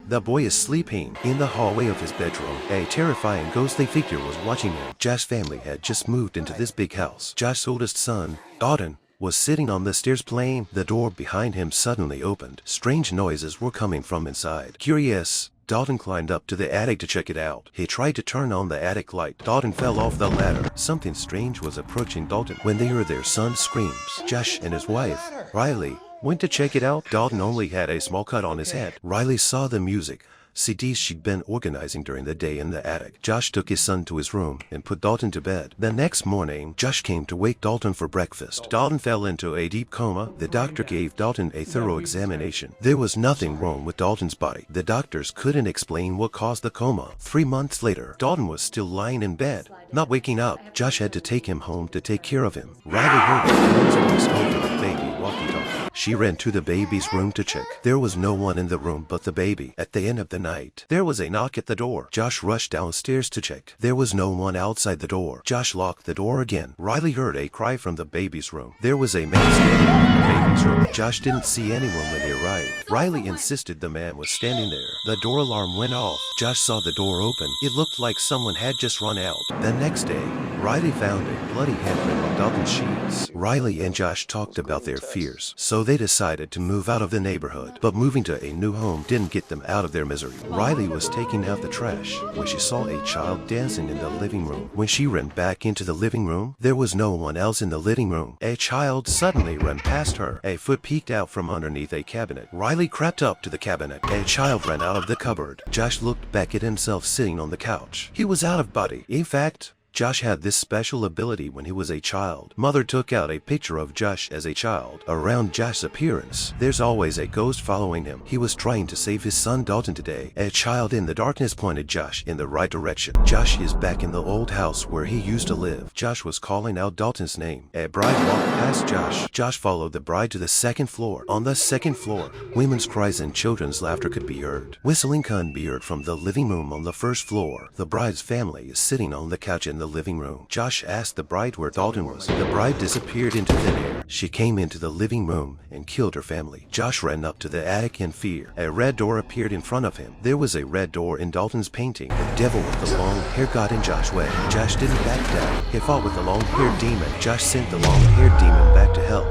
The boy is sleeping in the hallway of his bedroom. A terrifying ghostly figure was watching him. Josh's family had just moved into this big house. Josh's oldest son, Dalton, was sitting on the stairs playing. The door behind him suddenly opened. Strange noises were coming from inside. Curious, Dalton climbed up to the attic to check it out. He tried to turn on the attic light. Dalton fell off the ladder. Something strange was approaching Dalton when they heard their son's screams. Josh and his wife, Riley, went to check it out. Dalton only had a small cut on his head. Riley saw the music CDs she'd been organizing during the day in the attic. Josh took his son to his room and put Dalton to bed. The next morning, Josh came to wake Dalton for breakfast. Dalton fell into a deep coma. The doctor gave Dalton a thorough examination. There was nothing wrong with Dalton's body. The doctors couldn't explain what caused the coma. 3 months later, Dalton was still lying in bed, not waking up. Josh had to take him home to take care of him. Riley heard the voice over the baby walkie-talkie. She ran to the baby's room to check. There was no one in the room but the baby. At the end of the night, there was a knock at the door. Josh rushed downstairs to check. There was no one outside the door. Josh locked the door again. Riley heard a cry from the baby's room. There was a man standing in the baby's room. Josh didn't see anyone when he arrived. Riley insisted the man was standing there. The door alarm went off. Josh saw the door open. It looked like someone had just run out. The next day, Riley found a bloody handprint on Dalton's sheets. Riley and Josh talked about their fears, so they decided to move out of the neighborhood. But moving to a new home didn't get them out of their misery. Riley was taking out the trash when she saw a child dancing in the living room. When she ran back into the living room, there was no one else in the living room. A child suddenly ran past her. A foot peeked out from underneath a cabinet. Riley crept up to the cabinet. A child ran out of the cupboard. Josh looked back at himself sitting on the couch. He was out of body. In fact, Josh had this special ability when he was a child. Mother took out a picture of Josh as a child. Around Josh's appearance, there's always a ghost following him. He was trying to save his son Dalton today. A child in the darkness pointed Josh in the right direction. Josh is back in the old house where he used to live. Josh was calling out Dalton's name. A bride walked past Josh. Josh followed the bride to the second floor. On the second floor, women's cries and children's laughter could be heard. Whistling couldn't be heard from the living room on the first floor. The bride's family is sitting on the couch in the living room. Josh asked the bride where Dalton was. The bride disappeared into thin air. She came into the living room and killed her family. Josh ran up to the attic in fear. A red door appeared in front of him. There was a red door in Dalton's painting. The devil with the long hair got in Josh's way. Josh didn't back down. He fought with the long-haired demon. Josh sent the long-haired demon back to hell.